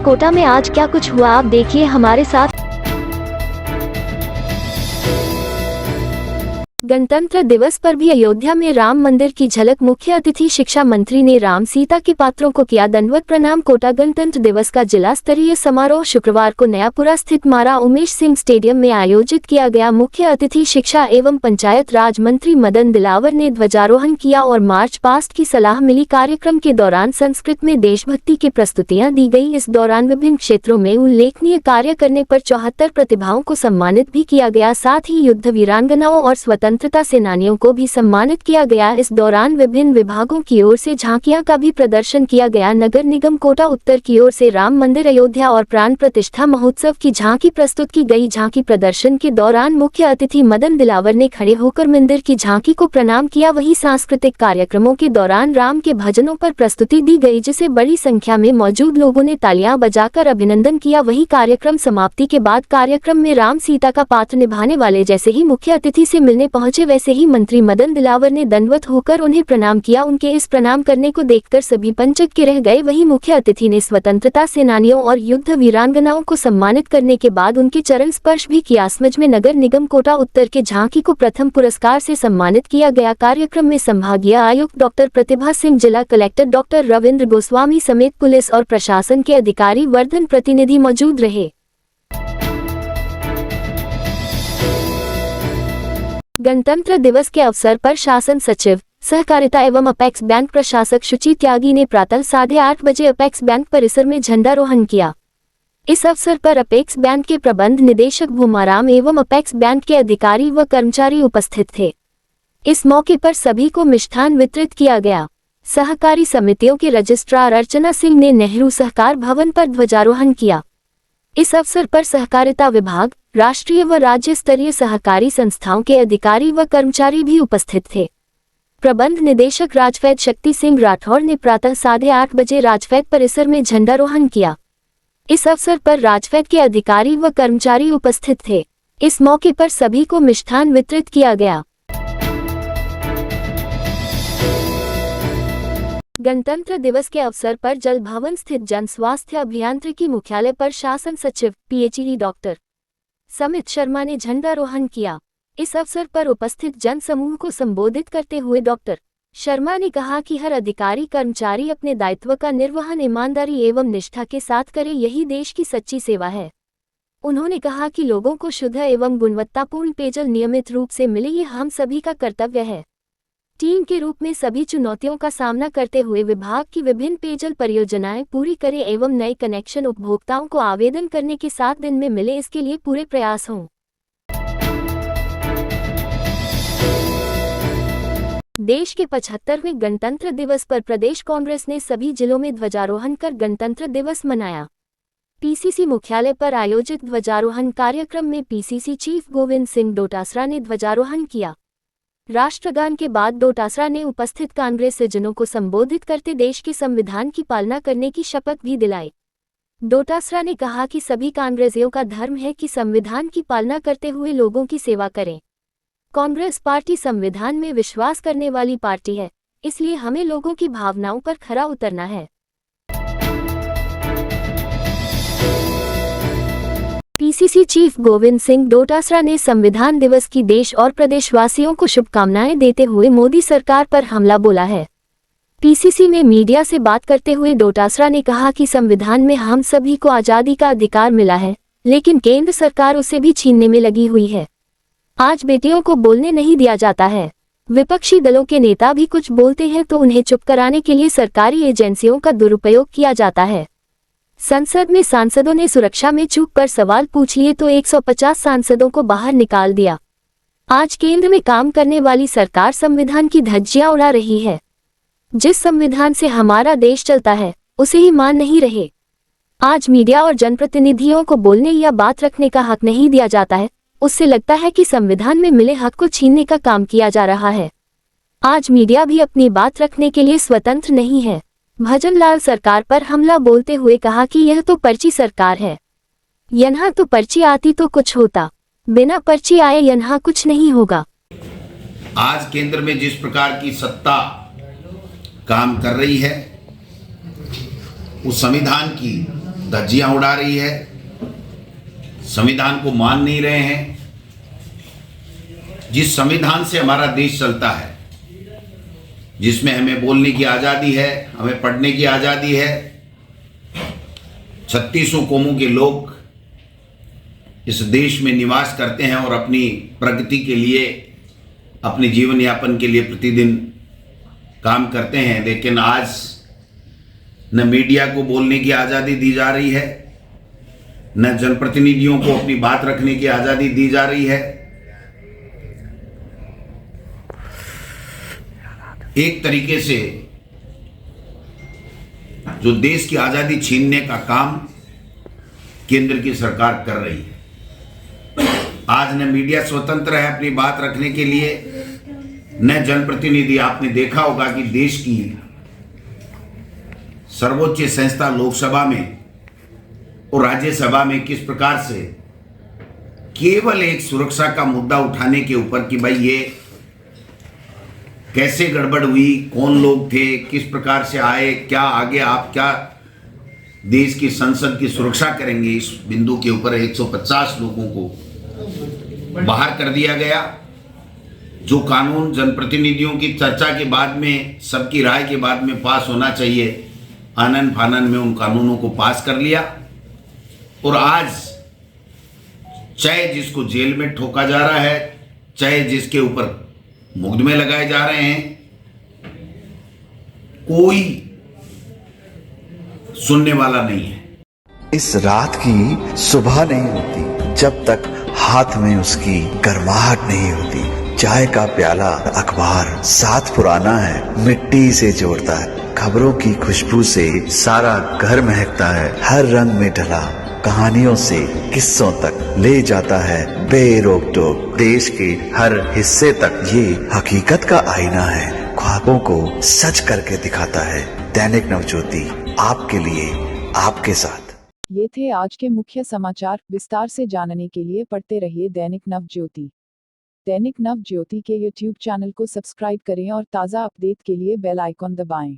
कोटा में आज क्या कुछ हुआ आप देखिए हमारे साथ। गणतंत्र दिवस पर भी अयोध्या में राम मंदिर की झलक। मुख्य अतिथि शिक्षा मंत्री ने राम सीता के पात्रों को किया दंडवत प्रणाम। कोटा गणतंत्र दिवस का जिला स्तरीय समारोह शुक्रवार को नयापुरा स्थित महाराजा उमेश सिंह स्टेडियम में आयोजित किया गया। मुख्य अतिथि शिक्षा एवं पंचायत राज मंत्री मदन दिलावर ने ध्वजारोहण किया और मार्च पास्ट की सलाह मिली। कार्यक्रम के दौरान संस्कृत में देशभक्ति की प्रस्तुतियां दी गई। इस दौरान विभिन्न क्षेत्रों में उल्लेखनीय कार्य करने पर 74 प्रतिभाओं को सम्मानित भी किया गया। साथ ही युद्ध वीरांगनाओं और स्वतंत्रता सेनानियों को भी सम्मानित किया गया। इस दौरान विभिन्न विभागों की ओर से झांकियां का भी प्रदर्शन किया गया। नगर निगम कोटा उत्तर की ओर से राम मंदिर अयोध्या और प्राण प्रतिष्ठा महोत्सव की झांकी प्रस्तुत की गई। झांकी प्रदर्शन के दौरान मुख्य अतिथि मदन दिलावर ने खड़े होकर मंदिर की झांकी को प्रणाम किया। वहीं सांस्कृतिक कार्यक्रमों के दौरान राम के भजनों पर प्रस्तुति दी गई, जिसे बड़ी संख्या में मौजूद लोगों ने तालियां बजाकर अभिनंदन किया। वहीं कार्यक्रम समाप्ति के बाद कार्यक्रम में राम सीता का पात्र निभाने वाले जैसे ही मुख्य अतिथि से मिलने पहुंचे, वैसे ही मंत्री मदन दिलावर ने दंडवत होकर उन्हें प्रणाम किया। उनके इस प्रणाम करने को देखकर सभी पंचक के रह गए। वहीं मुख्य अतिथि ने स्वतंत्रता सेनानियों और युद्ध वीरांगनाओं को सम्मानित करने के बाद उनके चरण स्पर्श भी किया। समझ में नगर निगम कोटा उत्तर के झांकी को प्रथम पुरस्कार से सम्मानित किया गया। कार्यक्रम में संभागीय आयुक्त डॉक्टर प्रतिभा सिंह, जिला कलेक्टर डॉक्टर रविंद्र गोस्वामी समेत पुलिस और प्रशासन के अधिकारी वर्धन प्रतिनिधि मौजूद रहे। गणतंत्र दिवस के अवसर पर शासन सचिव सहकारिता एवं अपेक्स बैंक प्रशासक शुचि त्यागी ने प्रातः 8:30 बजे अपेक्स बैंक परिसर में झंडारोहण किया। इस अवसर पर अपेक्स बैंक के प्रबंध निदेशक भूमाराम एवं अपेक्स बैंक के अधिकारी व कर्मचारी उपस्थित थे। इस मौके पर सभी को मिष्ठान वितरित किया गया। सहकारी समितियों के रजिस्ट्रार अर्चना सिंह ने नेहरू सहकार भवन पर ध्वजारोहण किया। इस अवसर पर सहकारिता विभाग, राष्ट्रीय व राज्य स्तरीय सहकारी संस्थाओं के अधिकारी व कर्मचारी भी उपस्थित थे। प्रबंध निदेशक राजफैद शक्ति सिंह राठौर ने प्रातः 8:30 बजे राजफैद परिसर में झंडारोहण किया। इस अवसर पर राजफैद के अधिकारी व कर्मचारी उपस्थित थे। इस मौके पर सभी को मिष्ठान वितरित किया गया। गणतंत्र दिवस के अवसर पर जल भवन स्थित जन स्वास्थ्य अभियांत्रिकी मुख्यालय पर शासन सचिव पीएचई डॉक्टर समित शर्मा ने झंडारोहण किया। इस अवसर पर उपस्थित जन समूह को संबोधित करते हुए डॉक्टर शर्मा ने कहा कि हर अधिकारी कर्मचारी अपने दायित्व का निर्वहन ईमानदारी एवं निष्ठा के साथ करे, यही देश की सच्ची सेवा है। उन्होंने कहा कि लोगों को शुद्ध एवं गुणवत्तापूर्ण पेयजल नियमित रूप से मिले, ये हम सभी का कर्तव्य है। टीम के रूप में सभी चुनौतियों का सामना करते हुए विभाग की विभिन्न पेयजल परियोजनाएं पूरी करें एवं नए कनेक्शन उपभोक्ताओं को आवेदन करने के 7 दिन में मिले, इसके लिए पूरे प्रयास हों। देश के 75वें गणतंत्र दिवस पर प्रदेश कांग्रेस ने सभी जिलों में ध्वजारोहण कर गणतंत्र दिवस मनाया। पीसीसी मुख्यालय पर आयोजित ध्वजारोहण कार्यक्रम में पीसीसी चीफ गोविंद सिंह डोटासरा ने ध्वजारोहण किया। राष्ट्रगान के बाद डोटासरा ने उपस्थित कांग्रेसजनों को संबोधित करते देश के संविधान की पालना करने की शपथ भी दिलाई। डोटासरा ने कहा कि सभी कांग्रेसियों का धर्म है कि संविधान की पालना करते हुए लोगों की सेवा करें। कांग्रेस पार्टी संविधान में विश्वास करने वाली पार्टी है, इसलिए हमें लोगों की भावनाओं पर खरा उतरना है। पीसीसी चीफ गोविंद सिंह डोटासरा ने संविधान दिवस की देश और प्रदेशवासियों को शुभकामनाएं देते हुए मोदी सरकार पर हमला बोला है। पीसीसी में मीडिया से बात करते हुए डोटासरा ने कहा कि संविधान में हम सभी को आजादी का अधिकार मिला है, लेकिन केंद्र सरकार उसे भी छीनने में लगी हुई है। आज बेटियों को बोलने नहीं दिया जाता है। विपक्षी दलों के नेता भी कुछ बोलते हैं तो उन्हें चुप कराने के लिए सरकारी एजेंसियों का दुरुपयोग किया जाता है। संसद में सांसदों ने सुरक्षा में चूक कर सवाल पूछ लिए तो 150 सांसदों को बाहर निकाल दिया। आज केंद्र में काम करने वाली सरकार संविधान की धज्जियां उड़ा रही है। जिस संविधान से हमारा देश चलता है उसे ही मान नहीं रहे। आज मीडिया और जनप्रतिनिधियों को बोलने या बात रखने का हक नहीं दिया जाता है, उससे लगता है कि संविधान में मिले हक को छीनने का काम किया जा रहा है। आज मीडिया भी अपनी बात रखने के लिए स्वतंत्र नहीं है। भजनलाल सरकार पर हमला बोलते हुए कहा कि यह तो पर्ची सरकार है, यहाँ तो पर्ची आती तो कुछ होता, बिना पर्ची आए यहाँ कुछ नहीं होगा। आज केंद्र में जिस प्रकार की सत्ता काम कर रही है, उस संविधान की धज्जियां उड़ा रही है, संविधान को मान नहीं रहे हैं। जिस संविधान से हमारा देश चलता है, जिसमें हमें बोलने की आज़ादी है, हमें पढ़ने की आज़ादी है, 36 कौमों के लोग इस देश में निवास करते हैं और अपनी प्रगति के लिए, अपने जीवन यापन के लिए प्रतिदिन काम करते हैं। लेकिन आज न मीडिया को बोलने की आज़ादी दी जा रही है, न जनप्रतिनिधियों को अपनी बात रखने की आज़ादी दी जा रही है। एक तरीके से जो देश की आज़ादी छीनने का काम केंद्र की सरकार कर रही है। आज न मीडिया स्वतंत्र है अपनी बात रखने के लिए, न जनप्रतिनिधि। आपने देखा होगा कि देश की सर्वोच्च संस्था लोकसभा में और राज्यसभा में किस प्रकार से केवल एक सुरक्षा का मुद्दा उठाने के ऊपर कि भाई ये कैसे गड़बड़ हुई, कौन लोग थे, किस प्रकार से आए, क्या आगे आप क्या देश की संसद की सुरक्षा करेंगे, इस बिंदु के ऊपर 150 लोगों को बाहर कर दिया गया। जो कानून जनप्रतिनिधियों की चर्चा के बाद में, सबकी राय के बाद में पास होना चाहिए, आनन फानन में उन कानूनों को पास कर लिया। और आज चाहे जिसको जेल में ठोका जा रहा है, चाहे जिसके ऊपर मुकदमे लगाए जा रहे हैं, कोई सुनने वाला नहीं है। इस रात की सुबह नहीं होती जब तक हाथ में उसकी गर्माहट नहीं होती। चाय का प्याला, अखबार साथ पुराना है, मिट्टी से जोड़ता है। खबरों की खुशबू से सारा घर महकता है। हर रंग में ढला कहानियों से किस्सों तक ले जाता है बेरोक टोक। देश के हर हिस्से तक ये हकीकत का आईना है, ख्वाबों को सच करके दिखाता है। दैनिक नवज्योति, आपके लिए, आपके साथ। ये थे आज के मुख्य समाचार। विस्तार से जानने के लिए पढ़ते रहिए दैनिक नवज्योति। दैनिक नवज्योति के YouTube चैनल को सब्सक्राइब करें और ताज़ा अपडेट के लिए बेल आइकॉन दबाएं।